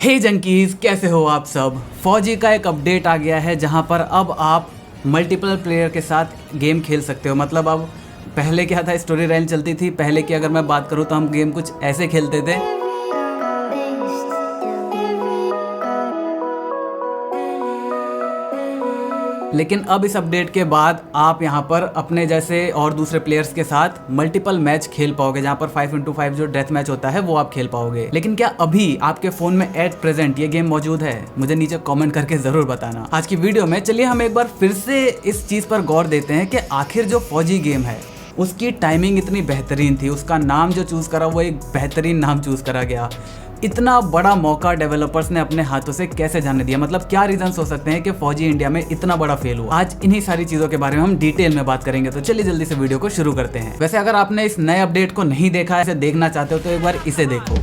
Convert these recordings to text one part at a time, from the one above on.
हे junkies, कैसे हो आप सब। फौजी का एक अपडेट आ गया है जहां पर अब आप मल्टीपल प्लेयर के साथ गेम खेल सकते हो। मतलब अब पहले क्या था, स्टोरी लाइन चलती थी। पहले की अगर मैं बात करूं तो हम गेम कुछ ऐसे खेलते थे। लेकिन अब इस अपडेट के बाद आप यहां पर अपने जैसे और दूसरे प्लेयर्स के साथ मल्टीपल मैच खेल पाओगे, जहां पर 5x5 जो डेथ मैच होता है वो आप खेल पाओगे। लेकिन क्या अभी आपके फोन में एट प्रेजेंट ये गेम मौजूद है? मुझे नीचे कमेंट करके जरूर बताना। आज की वीडियो में चलिए हम एक बार फिर से इस चीज पर गौर देते हैं कि आखिर जो फौजी गेम है उसकी टाइमिंग इतनी बेहतरीन थी, उसका नाम जो चूज करा वो एक बेहतरीन नाम चूज करा गया। इतना बड़ा मौका डेवलपर्स ने अपने हाथों से कैसे जाने दिया? मतलब क्या रीजंस हो सकते हैं कि फौजी इंडिया में इतना बड़ा फेल हुआ? आज इन्हीं सारी चीजों के बारे में हम डिटेल में बात करेंगे। तो चलिए जल्दी से वीडियो को शुरू करते हैं। वैसे अगर आपने इस नए अपडेट को नहीं देखा है, इसे देखना चाहते हो तो एक बार इसे देखो।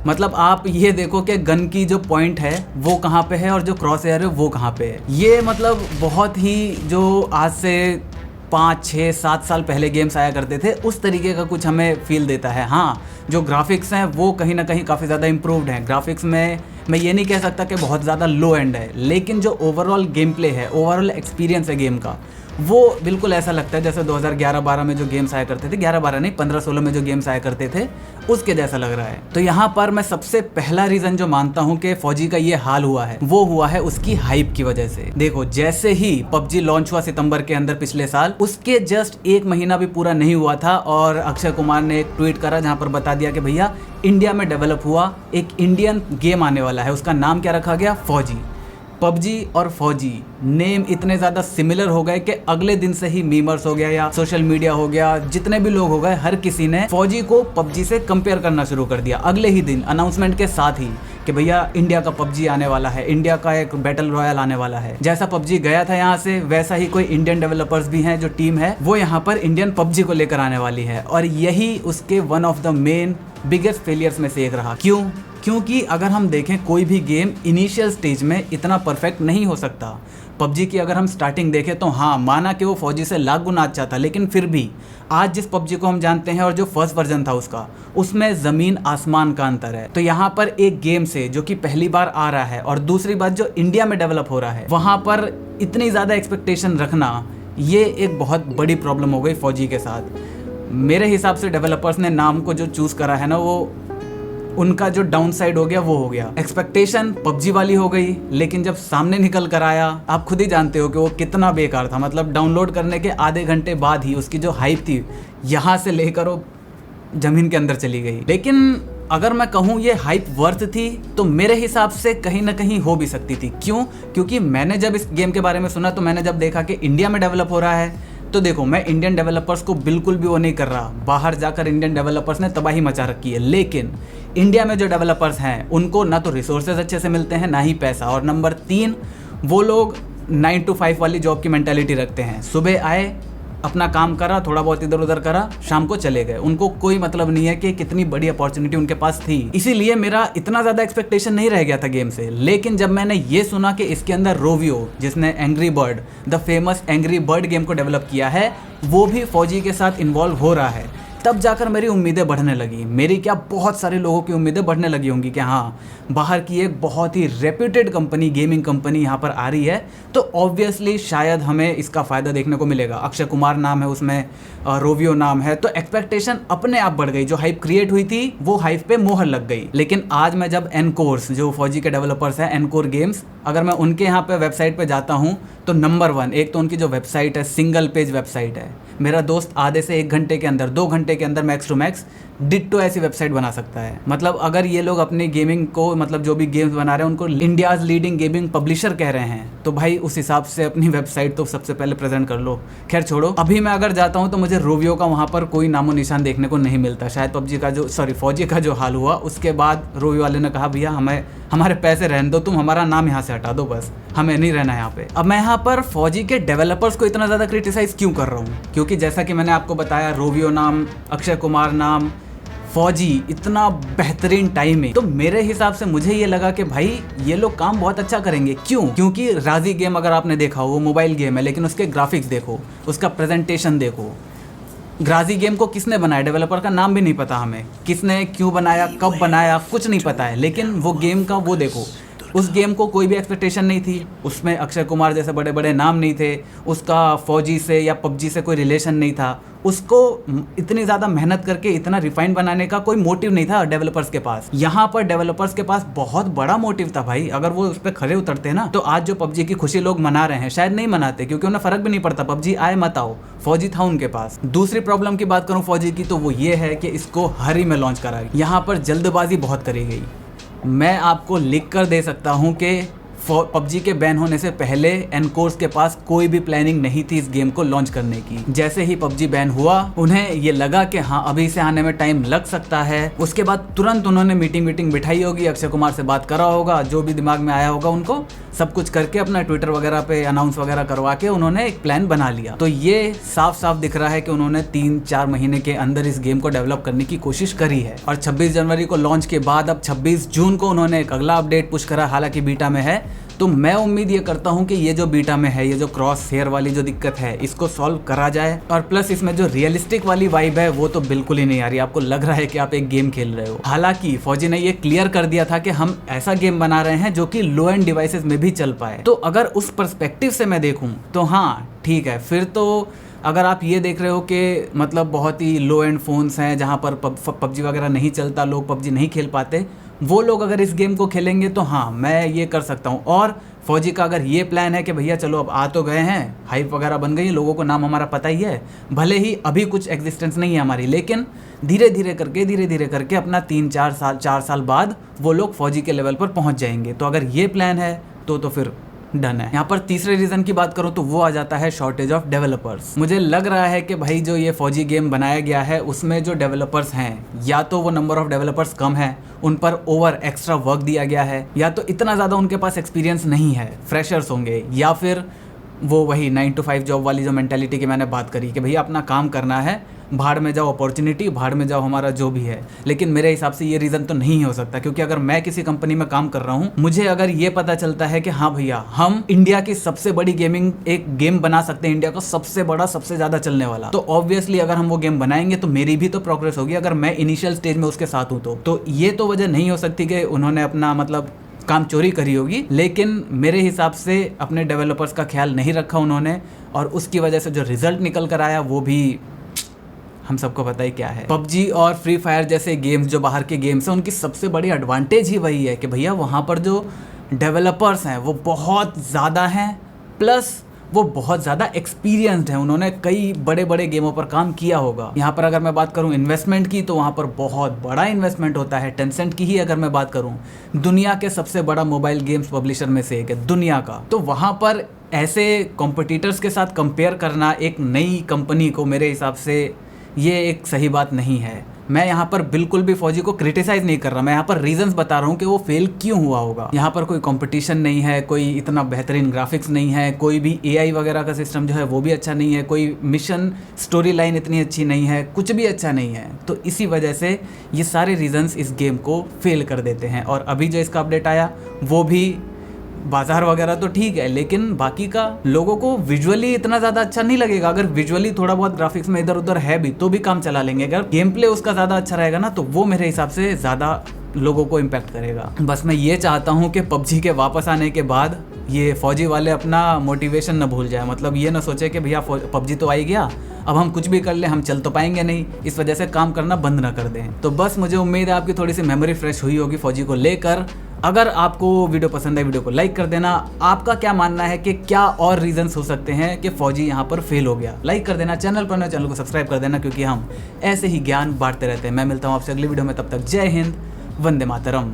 मतलब आप ये देखो कि गन की जो पॉइंट है वो कहाँ पे है और जो क्रॉस एयर है वो कहाँ पे है। ये मतलब बहुत ही जो आज से 5, 6, 7 साल पहले गेम्स आया करते थे उस तरीके का कुछ हमें फील देता है। हाँ, जो ग्राफिक्स हैं वो कहीं ना कहीं काफ़ी ज़्यादा इम्प्रूव्ड हैं। ग्राफिक्स में मैं ये नहीं कह सकता कि बहुत ज़्यादा लो एंड है, लेकिन जो ओवरऑल गेम प्ले है, ओवरऑल एक्सपीरियंस है गेम का, वो बिल्कुल ऐसा लगता है जैसे 2011-12 में जो गेम्स आया करते थे, 11-12 नहीं 15-16 में जो गेम्स आया करते थे उसके जैसा लग रहा है। तो यहाँ पर मैं सबसे पहला रीज़न जो मानता हूँ कि फौजी का ये हाल हुआ है वो हुआ है उसकी हाइप की वजह से। देखो, जैसे ही पबजी लॉन्च हुआ सितंबर के अंदर पिछले साल, उसके जस्ट 1 महीना भी पूरा नहीं हुआ था और अक्षय कुमार ने एक ट्वीट करा जहाँ पर बता दिया कि भैया इंडिया में डेवलप हुआ एक इंडियन गेम आने वाला है। उसका नाम क्या रखा गया? फौजी। पबजी और फौजी नेम इतने ज़्यादा सिमिलर हो गए कि अगले दिन से ही मीमर्स हो गया या सोशल मीडिया हो गया, जितने भी लोग हो गए, हर किसी ने फौजी को पबजी से कंपेयर करना शुरू कर दिया अगले ही दिन अनाउंसमेंट के साथ ही कि भैया इंडिया का पबजी आने वाला है, इंडिया का एक बैटल रॉयल आने वाला है। जैसा पबजी गया था यहाँ से, वैसा ही कोई इंडियन डेवलपर्स भी हैं, जो टीम है वो यहाँ पर इंडियन पबजी को लेकर आने वाली है। और यही उसके one of the main biggest failures में से एक रहा। क्यों? क्योंकि अगर हम देखें कोई भी गेम इनिशियल स्टेज में इतना परफेक्ट नहीं हो सकता। पबजी की अगर हम स्टार्टिंग देखें तो हाँ, माना कि वो फौजी से लाख गुना अच्छा था, लेकिन फिर भी आज जिस पबजी को हम जानते हैं और जो फर्स्ट वर्जन था उसका, उसमें ज़मीन आसमान का अंतर है। तो यहाँ पर एक गेम से जो कि पहली बार आ रहा है और दूसरी बात जो इंडिया में डेवलप हो रहा है, वहाँ पर इतनी ज़्यादा एक्सपेक्टेशन रखना ये एक बहुत बड़ी प्रॉब्लम हो गई फौजी के साथ। मेरे हिसाब से डेवलपर्स ने नाम को जो चूज़ करा है ना, वो उनका जो डाउन साइड हो गया वो हो गया। एक्सपेक्टेशन पबजी वाली हो गई, लेकिन जब सामने निकल कर आया आप खुद ही जानते हो कि वो कितना बेकार था। मतलब डाउनलोड करने के आधे घंटे बाद ही उसकी जो हाइप थी यहाँ से लेकर वो जमीन के अंदर चली गई। लेकिन अगर मैं कहूँ ये हाइप वर्थ थी तो मेरे हिसाब से कहीं ना कहीं हो भी सकती थी। क्यों? क्योंकि मैंने जब इस गेम के बारे में सुना तो मैंने जब देखा कि इंडिया में डेवलप हो रहा है, तो देखो, मैं इंडियन डेवलपर्स को बिल्कुल भी वो नहीं कर रहा। बाहर जाकर इंडियन डेवलपर्स ने तबाही मचा रखी है, लेकिन इंडिया में जो डेवलपर्स हैं उनको ना तो रिसोर्सेज अच्छे से मिलते हैं, ना ही पैसा। और नंबर 3, वो लोग 9 to 5 वाली जॉब की मेंटालिटी रखते हैं। सुबह आए, अपना काम करा, थोड़ा बहुत इधर उधर करा, शाम को चले गए। उनको कोई मतलब नहीं है कि कितनी बड़ी अपॉर्चुनिटी उनके पास थी। इसीलिए मेरा इतना ज़्यादा एक्सपेक्टेशन नहीं रह गया था गेम से। लेकिन जब मैंने ये सुना कि इसके अंदर रोवियो, जिसने angry bird, the famous angry bird game को डेवलप किया है, वो भी फौजी के साथ इन्वॉल्व हो रहा है, तब जाकर मेरी उम्मीदें बढ़ने लगी। मेरी क्या, बहुत सारे लोगों की उम्मीदें बढ़ने लगी होंगी कि हाँ, बाहर की एक बहुत ही रेप्यूटेड कंपनी, गेमिंग कंपनी यहाँ पर आ रही है, तो ऑब्वियसली शायद हमें इसका फ़ायदा देखने को मिलेगा। अक्षय कुमार नाम है उसमें, रोवियो नाम है, तो एक्सपेक्टेशन अपने आप बढ़ गई। जो हाइप क्रिएट हुई थी वो हाइप पे मोहर लग गई। लेकिन आज मैं जब एनकोर्स, जो फौजी के डेवलपर्स हैं, एनकोर गेम्स, अगर मैं उनके यहाँ पे वेबसाइट पे जाता हूँ तो नंबर 1, एक तो उनकी जो वेबसाइट है, सिंगल पेज वेबसाइट है। मेरा दोस्त आधे से 1 घंटे के अंदर, 2 घंटे के अंदर मैक्स टू मैक्स डिट्टो ऐसी वेबसाइट बना सकता है। मतलब अगर ये लोग अपनी गेमिंग को, मतलब जो भी गेम्स बना रहे हैं उनको इंडियाज़ लीडिंग गेमिंग पब्लिशर कह रहे हैं, तो भाई उस हिसाब से अपनी वेबसाइट तो सबसे पहले प्रेजेंट कर लो। खैर छोड़ो, अभी मैं अगर जाता हूँ तो मुझे रोवियो का वहाँ पर कोई नामो निशान देखने को नहीं मिलता। शायद फौजी का जो हाल हुआ उसके बाद रोवियो वाले ने कहा भैया हमारे पैसे रहने दो, तुम हमारा नाम यहाँ से हटा दो, बस हमें नहीं रहना यहाँ पे। अब मैं यहाँ पर फौजी के डेवलपर्स को इतना ज़्यादा क्रिटिसाइज क्यों कर रहा हूँ? क्योंकि जैसा कि मैंने आपको बताया, रोवियो नाम, अक्षय कुमार नाम, फौजी, इतना बेहतरीन टाइम है। तो मेरे हिसाब से मुझे ये लगा कि भाई ये लोग काम बहुत अच्छा करेंगे। क्यों? क्योंकि राजी गेम अगर आपने देखा हो, वो मोबाइल गेम है, लेकिन उसके ग्राफिक्स देखो, उसका प्रेजेंटेशन देखो, ग्राजी गेम को किसने बनाया, डेवलपर का नाम भी नहीं पता हमें, किसने क्यों बनाया, कब बनाया, कुछ नहीं पता है। लेकिन वो गेम का वो देखो, उस गेम को कोई भी एक्सपेक्टेशन नहीं थी, उसमें अक्षय कुमार जैसे बड़े बड़े नाम नहीं थे, उसका फौजी से या पबजी से कोई रिलेशन नहीं था, उसको इतनी ज़्यादा मेहनत करके इतना रिफाइंड बनाने का कोई मोटिव नहीं था डेवलपर्स के पास। यहाँ पर डेवलपर्स के पास बहुत बड़ा मोटिव था भाई। अगर वो उस पर खड़े उतरते ना, तो आज जो पबजी की खुशी लोग मना रहे हैं शायद नहीं मनाते, क्योंकि उन्हें फर्क भी नहीं पड़ता, पबजी आए मत आओ, फौजी था उनके पास। दूसरी प्रॉब्लम की बात करूँ फौजी की, तो वो ये है कि इसको हरी में लॉन्च करा, यहाँ पर जल्दबाजी बहुत करी गई। मैं आपको लिख कर दे सकता हूँ कि पबजी के बैन होने से पहले एनकोर्स के पास कोई भी प्लानिंग नहीं थी इस गेम को लॉन्च करने की। जैसे ही पबजी बैन हुआ, उन्हें ये लगा कि हाँ अभी से आने में टाइम लग सकता है। उसके बाद तुरंत उन्होंने मीटिंग बिठाई होगी, अक्षय कुमार से बात करा होगा, जो भी दिमाग में आया होगा उनको, सब कुछ करके अपना ट्विटर वगैरह पे अनाउंस वगैरह करवा के उन्होंने एक प्लान बना लिया। तो ये साफ साफ दिख रहा है कि उन्होंने 3-4 महीने के अंदर इस गेम को डेवलप करने की कोशिश करी है। और 26 जनवरी को लॉन्च के बाद अब 26 जून को उन्होंने एक अगला अपडेट पुश करा, हालांकि बीटा में है। तो मैं उम्मीद ये करता हूँ कि ये जो बीटा में है, ये जो क्रॉस हेयर वाली जो दिक्कत है, इसको सॉल्व करा जाए। और प्लस इसमें जो रियलिस्टिक वाली वाइब है वो तो बिल्कुल ही नहीं आ रही, आपको लग रहा है कि आप एक गेम खेल रहे हो। हालांकि फौजी ने ये क्लियर कर दिया था कि हम ऐसा गेम बना रहे हैं जो कि लो एंड डिवाइसेस में भी चल पाए। तो अगर उस पर्सपेक्टिव से मैं देखूँ तो हाँ ठीक है। फिर तो अगर आप ये देख रहे हो कि मतलब बहुत ही लो एंड फोन्स हैं जहाँ पर पबजी वगैरह नहीं चलता, लोग पबजी नहीं खेल पाते, वो लोग अगर इस गेम को खेलेंगे तो हाँ मैं ये कर सकता हूँ। और फौजी का अगर ये प्लान है कि भैया चलो अब आ तो गए हैं, हाइप वगैरह बन गई, लोगों को नाम हमारा पता ही है, भले ही अभी कुछ एग्जिस्टेंस नहीं है हमारी, लेकिन धीरे धीरे करके अपना 4 साल बाद वो लोग फौजी के लेवल पर पहुँच जाएंगे। तो अगर ये प्लान है तो फिर डन है। यहाँ पर तीसरे रीज़न की बात करूँ तो वो आ जाता है शॉर्टेज ऑफ डेवलपर्स। मुझे लग रहा है कि भाई जो ये फौजी गेम बनाया गया है उसमें जो डेवलपर्स हैं, या तो वो नंबर ऑफ डेवलपर्स कम है, उन पर ओवर एक्स्ट्रा वर्क दिया गया है, या तो इतना ज़्यादा उनके पास एक्सपीरियंस नहीं है, फ्रेशर्स होंगे, या फिर वो वही 9 to 5 जॉब वाली जो मेंटालिटी की मैंने बात करी कि भैया अपना काम करना है, भाड़ में जाओ अपॉर्चुनिटी, भाड़ में जाओ हमारा जो भी है। लेकिन मेरे हिसाब से ये रीज़न तो नहीं हो सकता, क्योंकि अगर मैं किसी कंपनी में काम कर रहा हूँ, मुझे अगर ये पता चलता है कि हाँ भैया हम इंडिया की सबसे बड़ी एक गेम बना सकते हैं, इंडिया का सबसे बड़ा, सबसे ज़्यादा चलने वाला, तो ऑब्वियसली अगर हम वो गेम बनाएंगे तो मेरी भी तो प्रोग्रेस होगी, अगर मैं इनिशियल स्टेज में उसके साथ हूँ तो ये तो वजह नहीं हो सकती कि उन्होंने अपना मतलब काम चोरी करी होगी। लेकिन मेरे हिसाब से अपने डेवलपर्स का ख्याल नहीं रखा उन्होंने, और उसकी वजह से जो रिजल्ट निकल कर आया वो भी हम सबको पता ही क्या है। पबजी और फ्री फायर जैसे गेम्स जो बाहर के गेम्स हैं, उनकी सबसे बड़ी एडवांटेज ही वही है कि भैया वहाँ पर जो डेवलपर्स हैं वो बहुत ज़्यादा हैं, प्लस वो बहुत ज़्यादा एक्सपीरियंस्ड हैं, उन्होंने कई बड़े बड़े गेमों पर काम किया होगा। यहाँ पर अगर मैं बात करूँ इन्वेस्टमेंट की, तो वहाँ पर बहुत बड़ा इन्वेस्टमेंट होता है। टेंसेंट की ही अगर मैं बात करूँ, दुनिया के सबसे बड़ा मोबाइल गेम्स पब्लिशर में से एक है दुनिया का। तो वहाँ पर ऐसे कॉम्पिटिटर्स के साथ कंपेयर करना एक नई कंपनी को, मेरे हिसाब से ये एक सही बात नहीं है। मैं यहाँ पर बिल्कुल भी फौजी को क्रिटिसाइज नहीं कर रहा, मैं यहाँ पर रीजंस बता रहा हूँ कि वो फेल क्यों हुआ होगा। यहाँ पर कोई कंपटीशन नहीं है, कोई इतना बेहतरीन ग्राफिक्स नहीं है, कोई भी एआई वगैरह का सिस्टम जो है वो भी अच्छा नहीं है, कोई मिशन स्टोरी लाइन इतनी अच्छी नहीं है, कुछ भी अच्छा नहीं है। तो इसी वजह से ये सारे रीजंस इस गेम को फेल कर देते हैं। और अभी जो इसका अपडेट आया वो भी बाजार वगैरह तो ठीक है, लेकिन बाकी का लोगों को विजुअली इतना ज़्यादा अच्छा नहीं लगेगा। अगर विजुअली थोड़ा बहुत ग्राफिक्स में इधर उधर है भी तो भी काम चला लेंगे, अगर गेम प्ले उसका ज़्यादा अच्छा रहेगा ना तो वो मेरे हिसाब से ज़्यादा लोगों को इम्पैक्ट करेगा। बस मैं ये चाहता हूँ कि पबजी के वापस आने के बाद ये फौजी वाले अपना मोटिवेशन न भूल जाए, मतलब ये ना सोचे कि भैया पबजी तो आई गया, अब हम कुछ भी कर ले हम चल तो पाएंगे नहीं, इस वजह से काम करना बंद ना कर दें। तो बस मुझे उम्मीद है आपकी थोड़ी सी मेमोरी फ्रेश हुई होगी फौजी को लेकर। अगर आपको वीडियो पसंद है वीडियो को लाइक कर देना। आपका क्या मानना है कि क्या और रीजंस हो सकते हैं कि फौजी यहाँ पर फेल हो गया, लाइक कर देना। चैनल पर चैनल को सब्सक्राइब कर देना, क्योंकि हम ऐसे ही ज्ञान बांटते रहते हैं। मैं मिलता हूँ आपसे अगली वीडियो में, तब तक जय हिंद, वंदे मातरम।